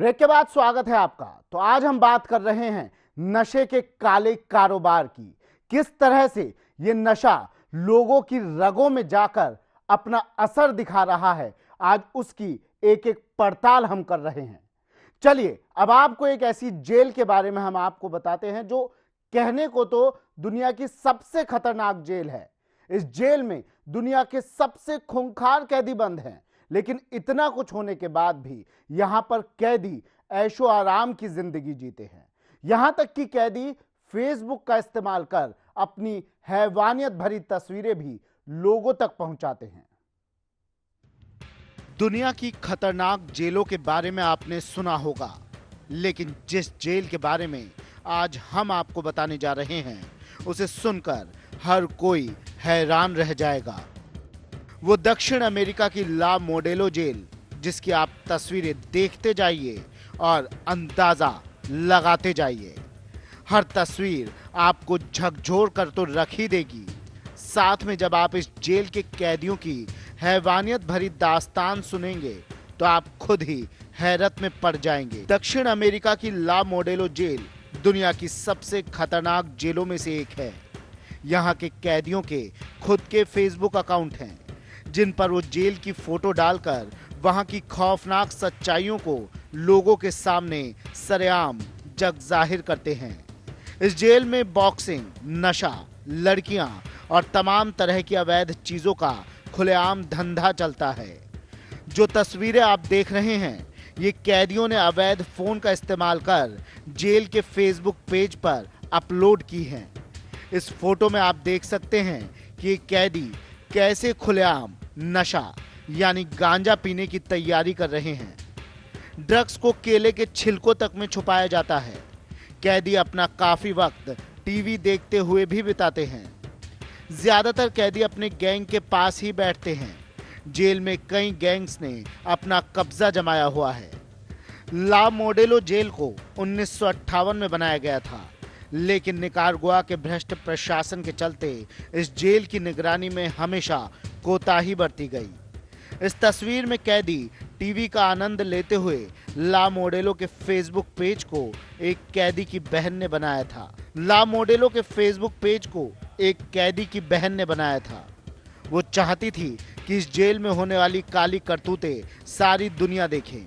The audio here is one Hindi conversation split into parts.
ब्रेक के बाद स्वागत है आपका। तो आज हम बात कर रहे हैं नशे के काले कारोबार की। किस तरह से ये नशा लोगों की रगों में जाकर अपना असर दिखा रहा है, आज उसकी एक एक पड़ताल हम कर रहे हैं। चलिए अब आपको एक ऐसी जेल के बारे में हम आपको बताते हैं जो कहने को तो दुनिया की सबसे खतरनाक जेल है। इस जेल में दुनिया के सबसे खूंखार कैदी बंद हैं, लेकिन इतना कुछ होने के बाद भी यहां पर कैदी ऐशो आराम की जिंदगी जीते हैं। यहां तक कि कैदी फेसबुक का इस्तेमाल कर अपनी हैवानियत भरी तस्वीरें भी लोगों तक पहुंचाते हैं। दुनिया की खतरनाक जेलों के बारे में आपने सुना होगा, लेकिन जिस जेल के बारे में आज हम आपको बताने जा रहे हैं उसे सुनकर हर कोई हैरान रह जाएगा। वो दक्षिण अमेरिका की ला मोडेलो जेल, जिसकी आप तस्वीरें देखते जाइए और अंदाजा लगाते जाइए। हर तस्वीर आपको झकझोर कर तो रख ही देगी, साथ में जब आप इस जेल के कैदियों की हैवानियत भरी दास्तान सुनेंगे तो आप खुद ही हैरत में पड़ जाएंगे। दक्षिण अमेरिका की ला मोडेलो जेल दुनिया की सबसे खतरनाक जेलों में से एक है। यहाँ के कैदियों के खुद के फेसबुक अकाउंट हैं, जिन पर वो जेल की फोटो डालकर वहां की खौफनाक सच्चाइयों को लोगों के सामने सरेआम जग जाहिर करते हैं। इस जेल में बॉक्सिंग, नशा, लड़कियां और तमाम तरह की अवैध चीजों का खुलेआम धंधा चलता है। जो तस्वीरें आप देख रहे हैं ये कैदियों ने अवैध फोन का इस्तेमाल कर जेल के फेसबुक पेज पर अपलोड की हैं। इस फोटो में आप देख सकते हैं कि ये कैदी कैसे खुलेआम नशा यानी गांजा पीने की तैयारी कर रहे हैं। ड्रग्स को केले के छिलकों तक में छुपाया जाता है। कैदी अपना काफी वक्त टीवी देखते हुए भी बिताते हैं। ज्यादातर कैदी अपने गैंग के पास ही बैठते हैं। जेल में कई गैंग्स ने अपना कब्जा जमाया हुआ है। ला मोडेलो जेल को 1958 में बनाया गया था, लेकिन निकारागुआ के भ्रष्ट प्रशासन के चलते इस जेल की निगरानी में हमेशा कोताही बरती गई। इस तस्वीर में कैदी टीवी का आनंद लेते हुए ला मोडेलो के फेसबुक पेज को एक कैदी की बहन ने बनाया था। ला मोडेलो के फेसबुक पेज को एक कैदी की बहन ने बनाया था। वो चाहती थी कि इस जेल में होने वाली काली करतूतें सारी दुनिया देखे।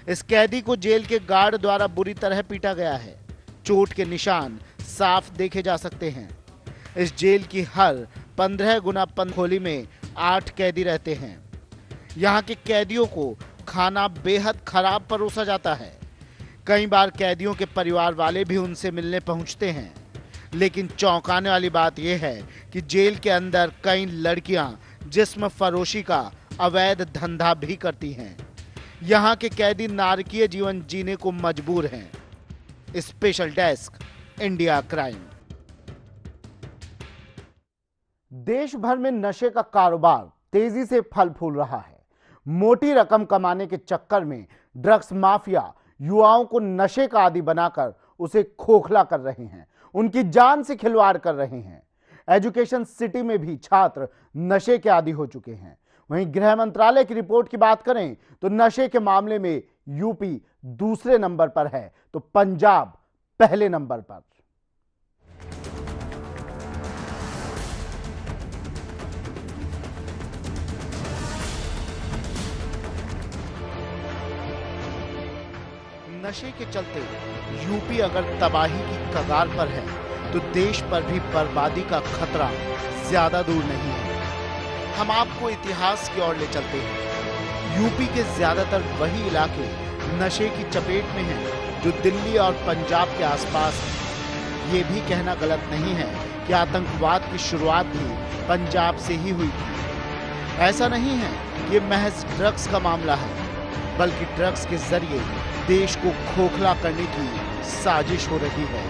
इस कैदी को जेल के गार्ड द्वारा बुरी तरह पीटा गया है। चोट के निशान साफ देखे जा सकते हैं। इस जेल की हर 15 गुना पंखोली में 8 कैदी रहते हैं। यहाँ के कैदियों को खाना बेहद खराब परोसा जाता है। कई बार कैदियों के परिवार वाले भी उनसे मिलने पहुंचते हैं, लेकिन चौंकाने वाली बात यह है कि जेल के अंदर कई लड़कियां जिस्म फरोशी का अवैध धंधा भी करती हैं। यहाँ के कैदी नारकीय जीवन जीने को मजबूर हैं। Special desk, India crime. देश भर में नशे का कारोबार तेजी से फल फूल रहा है। मोटी रकम कमाने के चक्कर में ड्रग्स माफिया युवाओं को नशे का आदी बनाकर उसे खोखला कर रहे हैं, उनकी जान से खिलवाड़ कर रहे हैं। एजुकेशन सिटी में भी छात्र नशे के आदी हो चुके हैं। वहीं गृह मंत्रालय की रिपोर्ट की बात करें तो नशे के मामले में यूपी दूसरे नंबर पर है तो पंजाब पहले नंबर पर। नशे के चलते यूपी अगर तबाही की कगार पर है तो देश पर भी बर्बादी का खतरा ज्यादा दूर नहीं है। हम आपको इतिहास की ओर ले चलते हैं। यूपी के ज्यादातर वही इलाके नशे की चपेट में हैं जो दिल्ली और पंजाब के आसपास है। ये भी कहना गलत नहीं है कि आतंकवाद की शुरुआत भी पंजाब से ही हुई थी। ऐसा नहीं है कि ये महज ड्रग्स का मामला है, बल्कि ड्रग्स के जरिए देश को खोखला करने की साजिश हो रही है।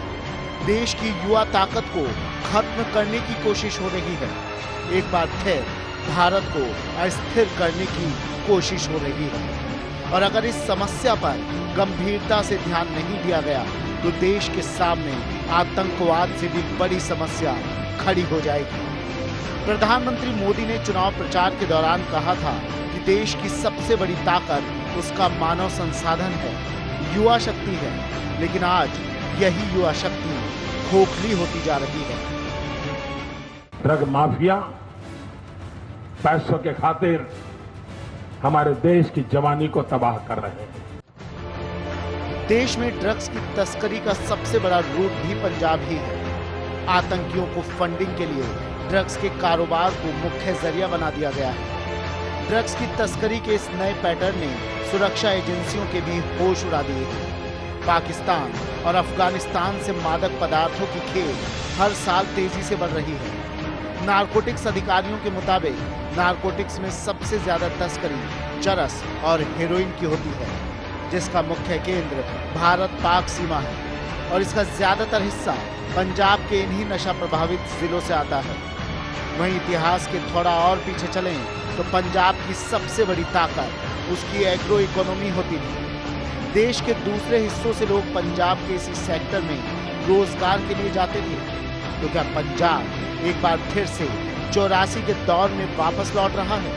देश की युवा ताकत को खत्म करने की कोशिश हो रही है। एक बार फिर भारत को अस्थिर करने की कोशिश हो रही है। और अगर इस समस्या पर गंभीरता से ध्यान नहीं दिया गया तो देश के सामने आतंकवाद से भी बड़ी समस्या खड़ी हो जाएगी। प्रधानमंत्री मोदी ने चुनाव प्रचार के दौरान कहा था कि देश की सबसे बड़ी ताकत उसका मानव संसाधन है। युवा शक्ति है, लेकिन आज यही युवा शक्ति खोखली होती जा रही है। ड्रग माफिया पैसों के खातिर हमारे देश की जवानी को तबाह कर रहे हैं। देश में ड्रग्स की तस्करी का सबसे बड़ा रूट भी पंजाब ही है। आतंकियों को फंडिंग के लिए ड्रग्स के कारोबार को मुख्य जरिया बना दिया गया है। ड्रग्स की तस्करी के इस नए पैटर्न ने सुरक्षा एजेंसियों के भी होश उड़ा दिए हैं। पाकिस्तान और अफगानिस्तान से मादक पदार्थों की खेप हर साल तेजी से बढ़ रही है। नारकोटिक्स अधिकारियों के मुताबिक नारकोटिक्स में सबसे ज्यादा तस्करी चरस और हेरोइन की होती है, जिसका मुख्य केंद्र भारत पाक सीमा है और इसका ज्यादातर हिस्सा पंजाब के इन्हीं नशा प्रभावित जिलों से आता है। वहीं इतिहास के थोड़ा और पीछे चलें तो पंजाब की सबसे बड़ी ताकत उसकी एग्रो इकोनॉमी होती थी। देश के दूसरे हिस्सों से लोग पंजाब के इसी सेक्टर में रोजगार के लिए जाते थे। तो क्या पंजाब एक बार फिर से 84 के दौर में वापस लौट रहा है?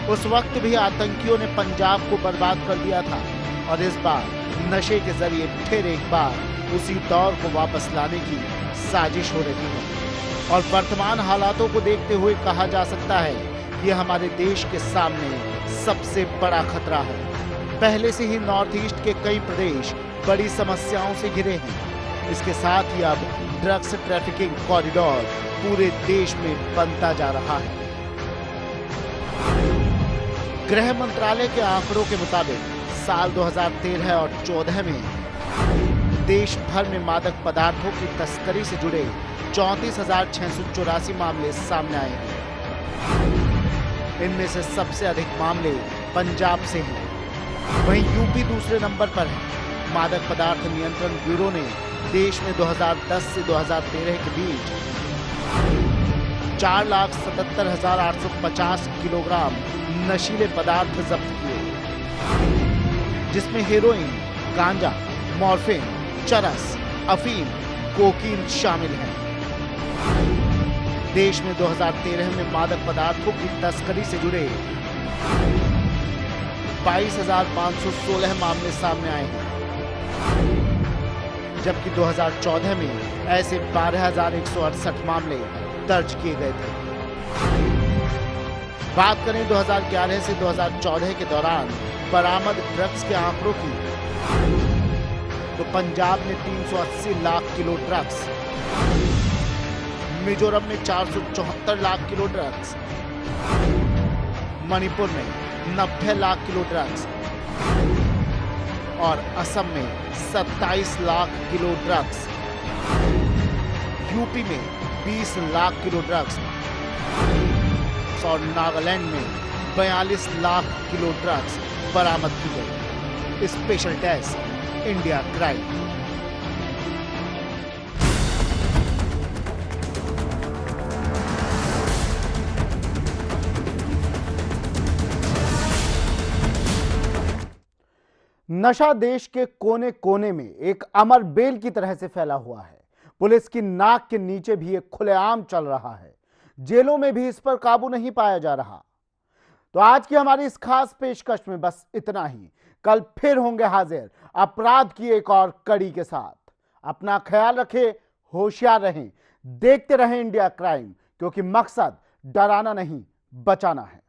उस वक्त भी आतंकियों ने पंजाब को बर्बाद कर दिया था और इस बार नशे के जरिए फिर एक बार उसी दौर को वापस लाने की साजिश हो रही है। और वर्तमान हालातों को देखते हुए कहा जा सकता है कि हमारे देश के सामने सबसे बड़ा खतरा है। पहले से ही नॉर्थ ईस्ट के कई प्रदेश बड़ी समस्याओं से घिरे हैं। इसके साथ ही अब ड्रग्स ट्रैफिकिंग कॉरिडोर पूरे देश में बनता जा रहा है। गृह मंत्रालय के आंकड़ों के मुताबिक साल 2013 और 14 में देश भर में मादक पदार्थों की तस्करी से जुड़े 34,684 मामले सामने आए हैं। इनमें से सबसे अधिक मामले पंजाब से हैं। वहीं यूपी दूसरे नंबर पर है। मादक पदार्थ नियंत्रण ब्यूरो ने देश में 2010 से 2013 के बीच 4,77,850 किलोग्राम नशीले पदार्थ जब्त किए, जिसमें हेरोइन, गांजा, मॉर्फिन, चरस, अफीम, कोकीन शामिल हैं। देश में 2013 में मादक पदार्थों की तस्करी से जुड़े 22,516 मामले सामने आए हैं, जबकि 2014 में ऐसे 12,168 मामले दर्ज किए गए थे। बात करें 2011 से 2014 के दौरान बरामद ड्रग्स के आंकड़ों की, तो पंजाब में 380 लाख किलो ड्रग्स, मिजोरम में 474 लाख किलो ड्रग्स, मणिपुर में 90 लाख किलो ड्रग्स और असम में 27 लाख किलो ड्रग्स, यूपी में 20 लाख किलो ड्रग्स और नागालैंड में 42 लाख किलो ड्रग्स बरामद की गई। Special desk, India crime. नशा देश के कोने कोने में एक अमर बेल की तरह से फैला हुआ है। पुलिस की नाक के नीचे भी ये खुलेआम चल रहा है। जेलों में भी इस पर काबू नहीं पाया जा रहा। तो आज की हमारी इस खास पेशकश में बस इतना ही। कल फिर होंगे हाजिर अपराध की एक और कड़ी के साथ। अपना ख्याल रखें, होशियार रहें, देखते रहें इंडिया क्राइम, क्योंकि मकसद डराना नहीं, बचाना है।